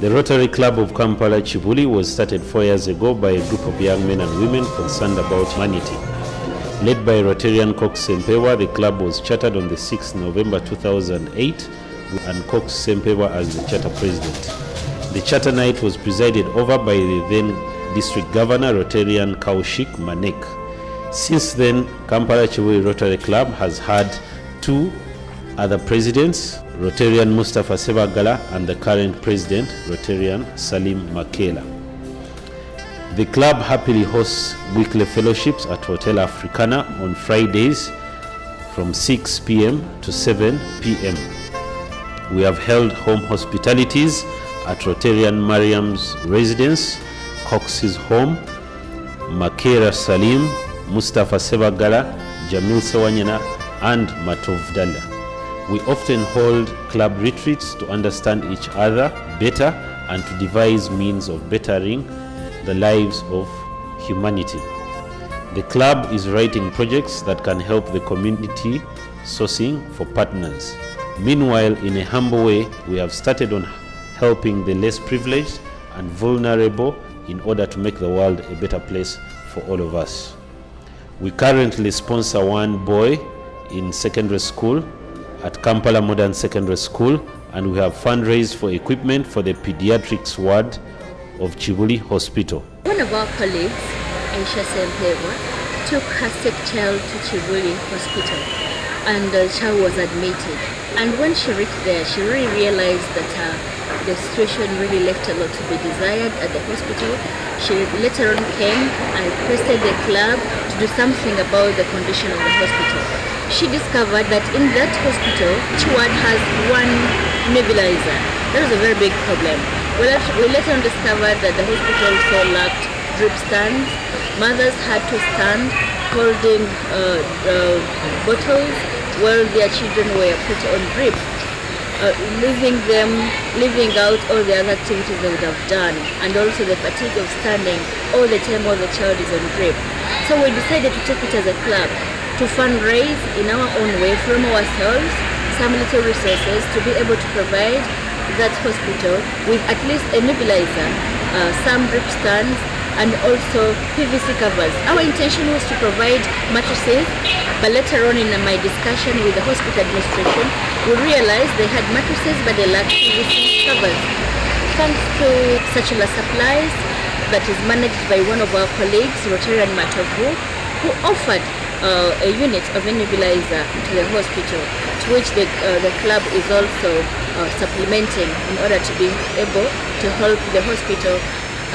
The Rotary Club of Kampala Kibuli was started 4 years ago by a group of young men and women concerned about humanity. Led by Rotarian Cox Sempewa, the club was chartered on the 6th November 2008 and Cox Sempewa as the charter president. The charter night was presided over by the then district governor, Rotarian Kaushik Manek. Since then, Kampala Kibuli Rotary Club has had two other presidents, Rotarian Mustafa Sebagala and the current president, Rotarian Salim Makela. The club happily hosts weekly fellowships at Hotel Africana on Fridays from 6 p.m. to 7 p.m. We have held home hospitalities at Rotarian Mariam's residence, Cox's home, Makera Salim, Mustafa Sebagala, Jamil Sawanyana, and Matovdala. We often hold club retreats to understand each other better and to devise means of bettering the lives of humanity. The club is writing projects that can help the community sourcing for partners. Meanwhile, in a humble way, we have started on helping the less privileged and vulnerable in order to make the world a better place for all of us. We currently sponsor one boy in secondary school at Kampala Modern Secondary School, and we have fundraised for equipment for the pediatrics ward of Kibuli Hospital. One of our colleagues, Aisha Sempewa, took her sick child to Kibuli Hospital, and the child was admitted. And when she reached there, she really realized that the situation really left a lot to be desired at the hospital. She later on came and requested the club to do something about the condition of the hospital. She discovered that in that hospital, each ward has one nebulizer. That was a very big problem. We later on discovered that the hospital also lacked drip stands. Mothers had to stand holding bottles while their children were put on drip, leaving out all the other activities they would have done, and also the fatigue of standing all the time while the child is on drip. So we decided to take it as a club to fundraise in our own way from ourselves some little resources to be able to provide that hospital with at least a nebulizer, some drip stands, and also PVC covers. Our intention was to provide mattresses, but later on in my discussion with the hospital administration, we realized they had mattresses but they lacked PVC covers. Thanks to Satchela Supplies that is managed by one of our colleagues, Rotarian Matovu, who offered a unit of a nebulizer to the hospital, to which the club is also supplementing in order to be able to help the hospital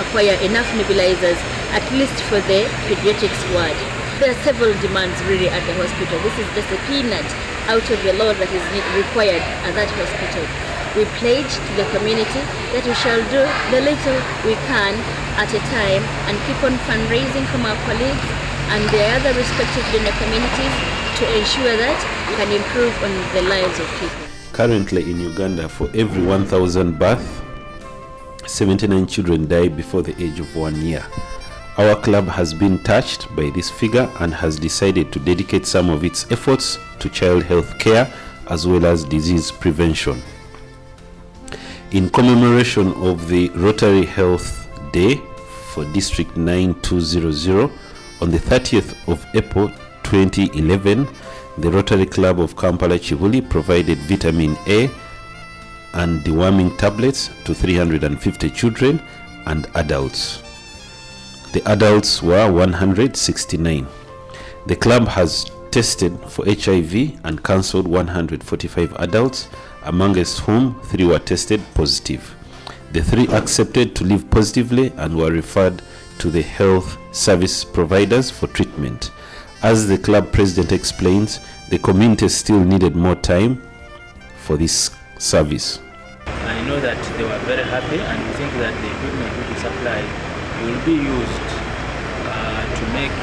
acquire enough nebulizers, at least for the pediatrics ward. There are several demands really at the hospital. This is just a peanut out of the lot that is required at that hospital. We pledge to the community that we shall do the little we can at a time and keep on fundraising from our colleagues and the other respective donor communities to ensure that we can improve on the lives of people. Currently in Uganda, for every 1,000 births, 79 children die before the age of 1 year. Our club has been touched by this figure and has decided to dedicate some of its efforts to child health care as well as disease prevention. In commemoration of the Rotary Health Day for District 9200, on the 30th of April 2011, the Rotary Club of Kampala Kibuli provided vitamin A and deworming tablets to 350 children and adults. The adults were 169. The club has tested for HIV and cancelled 145 adults, amongst whom 3 were tested positive. The 3 accepted to live positively and were referred to the health service providers for treatment. As the club president explains, the community still needed more time for this service. I know that they were very happy, and we think that the equipment which we supplied will be used to make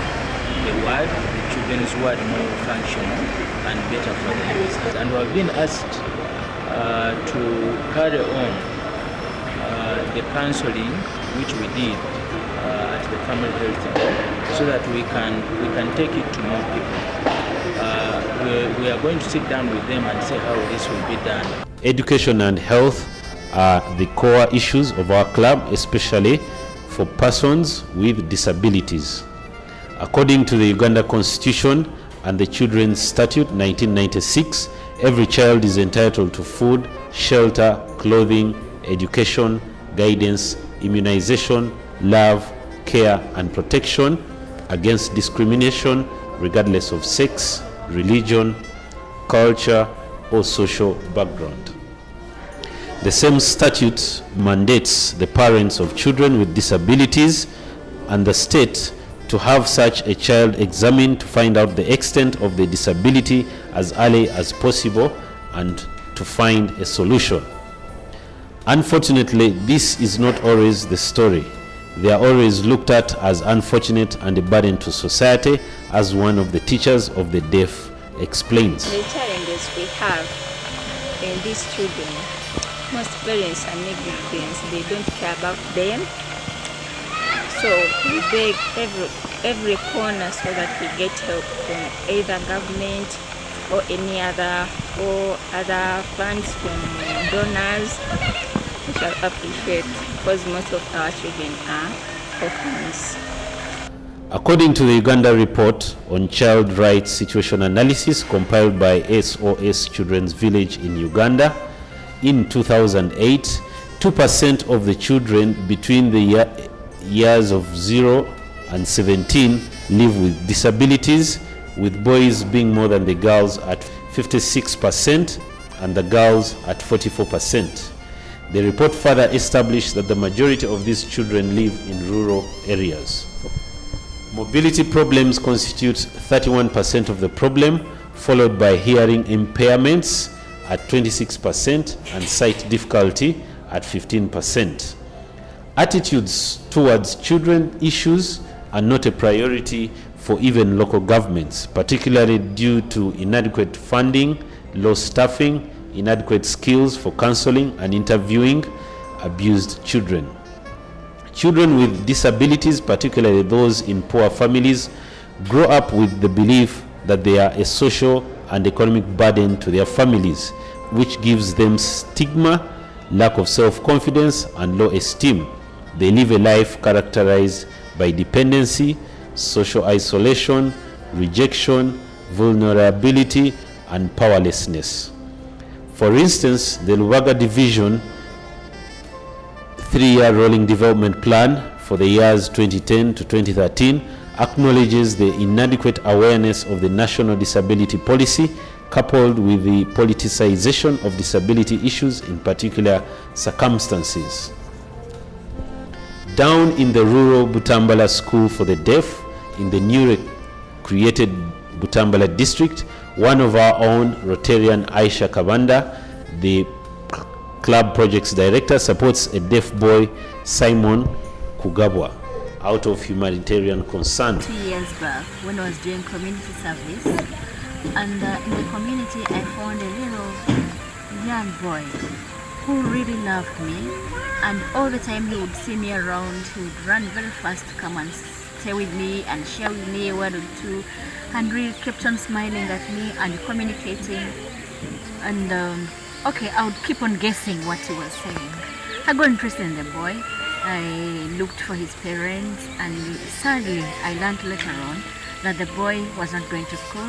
the ward, the children's ward, more functional and better for them. And we have been asked to carry on the counseling which we did at the family health home, so that we can take it to more people. We are going to sit down with them and see how this will be done. Education and health are the core issues of our club, especially for persons with disabilities. According to the Uganda Constitution and the Children's Statute 1996, every child is entitled to food, shelter, clothing, education, guidance, immunization, love, care, and protection against discrimination regardless of sex, religion, culture, or social background. The same statute mandates the parents of children with disabilities and the state to have such a child examined to find out the extent of the disability as early as possible and to find a solution. Unfortunately, this is not always the story. They are always looked at as unfortunate and a burden to society, as one of the teachers of the deaf explains. The challenges we have in these children, most parents are negligent, they don't care about them. So we beg every corner so that we get help from either government or any other funds from donors. We shall appreciate, because most of our children are orphans. According to the Uganda report on child rights situation analysis compiled by SOS Children's Village in Uganda, in 2008, 2% of the children between the years of 0 and 17 live with disabilities, with boys being more than the girls at 56% and the girls at 44%. The report further established that the majority of these children live in rural areas. Mobility problems constitute 31% of the problem, followed by hearing impairments at 26% and sight difficulty at 15%. Attitudes towards children issues are not a priority for even local governments, particularly due to inadequate funding, low staffing, inadequate skills for counseling and interviewing abused children. Children with disabilities, particularly those in poor families, grow up with the belief that they are a social and economic burden to their families, which gives them stigma, lack of self-confidence, and low esteem. They live a life characterized by dependency, social isolation, rejection, vulnerability, and powerlessness. For instance, the Lubaga Division 3-year rolling development plan for the years 2010 to 2013 acknowledges the inadequate awareness of the national disability policy, coupled with the politicization of disability issues in particular circumstances. Down in the rural Butambala School for the Deaf, in the newly created Butambala district, one of our own, Rotarian Aisha Kabanda, the club projects director, supports a deaf boy, Simon Kugabwa, out of humanitarian concern. 2 years back, when I was doing community service, and in the community I found a little young boy who really loved me, and all the time he would see me around, he would run very fast to come and stay with me and share with me a word or two, and really kept on smiling at me and communicating. And okay, I would keep on guessing what he was saying. I got interested in the boy. I looked for his parents, and sadly I learned later on that the boy was not going to school.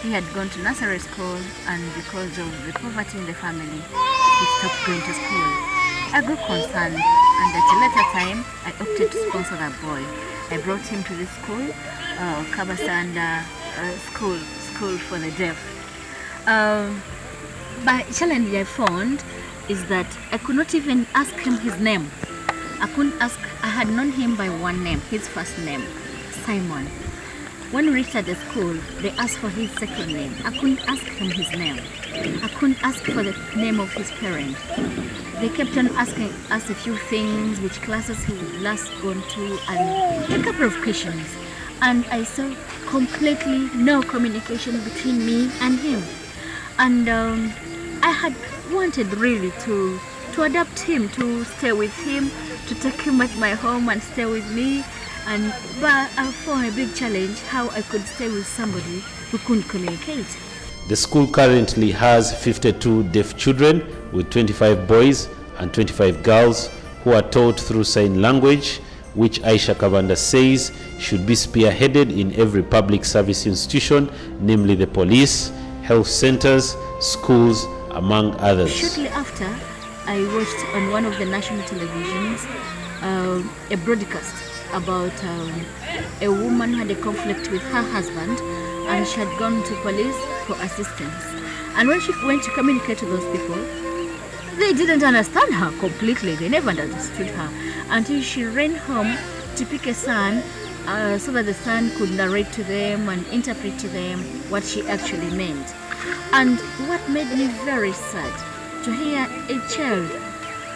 He had gone to nursery school, and because of the poverty in the family, he stopped going to school. I grew concerned, and at a later time I opted to sponsor that boy. I brought him to the school, Kabasanda school for the deaf. But challenge I found is that I could not even ask him his name. I had known him by one name, his first name, Simon. When we reached at the school, they asked for his second name. I couldn't ask him his name. I couldn't ask for the name of his parent. They kept on asking us a few things, which classes he would last gone to, and a couple of questions. And I saw completely no communication between me and him. And I had wanted really to adapt him, to stay with him, to take him at my home and stay with me. But I found a big challenge how I could stay with somebody who couldn't communicate. The school currently has 52 deaf children, with 25 boys and 25 girls who are taught through sign language, which Aisha Kavanda says should be spearheaded in every public service institution, namely the police, health centers, schools, among others. Shortly after, I watched on one of the national televisions a broadcast about a woman who had a conflict with her husband, and she had gone to police for assistance. And when she went to communicate to those people, they didn't understand her completely. They never understood her until she ran home to pick a son so that the son could narrate to them and interpret to them what she actually meant. And what made me very sad to hear a child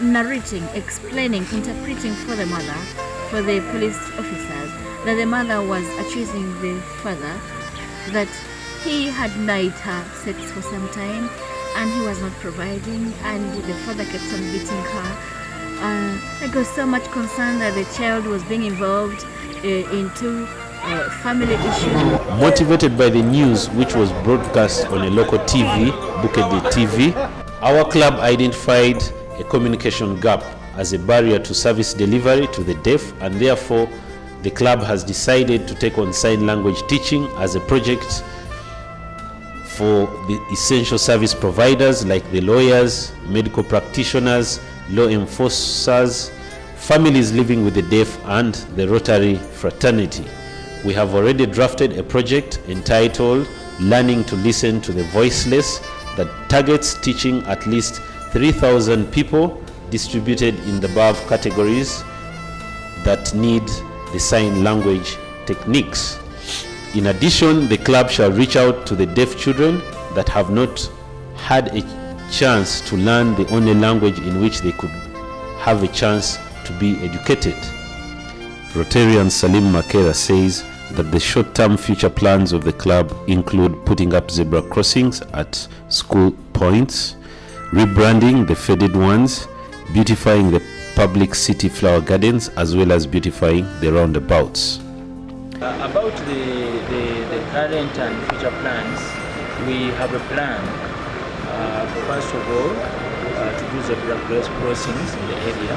narrating, explaining, interpreting for the mother, for the police officers, that the mother was accusing the father that he had denied her sex for some time and he was not providing, and the father kept on beating her. I got so much concern that the child was being involved into family issues. Motivated by the news which was broadcast on a local TV, Bukedi TV, our club identified a communication gap as a barrier to service delivery to the deaf, and therefore the club has decided to take on sign language teaching as a project for the essential service providers like the lawyers, medical practitioners, law enforcers, families living with the deaf, and the Rotary fraternity. We have already drafted a project entitled Learning to Listen to the Voiceless that targets teaching at least 3,000 people distributed in the above categories that need the sign language techniques. In addition, the club shall reach out to the deaf children that have not had a chance to learn the only language in which they could have a chance to be educated. Rotarian Salim Makera says that the short-term future plans of the club include putting up zebra crossings at school points, rebranding the faded ones, beautifying the public city flower gardens, as well as beautifying the roundabouts. About the current and future plans, we have a plan, first of all, to do zebra crossings in the area.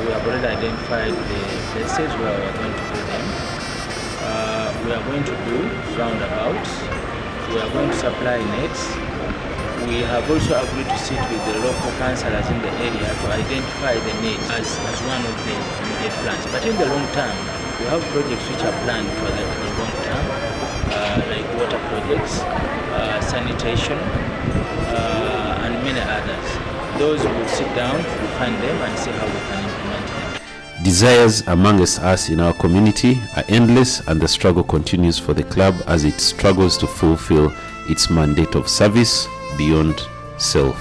We have already identified the places where we are going to do them. We are going to do roundabouts. We are going to supply nets. We have also agreed to sit with the local councillors in the area to identify the needs as one of the immediate plans. But in the long term, we have projects which are planned for the long term, like water projects, sanitation, and many others. Those we will sit down, refine them, and see how we can implement them. Desires amongst us in our community are endless, and the struggle continues for the club as it struggles to fulfill its mandate of service beyond self.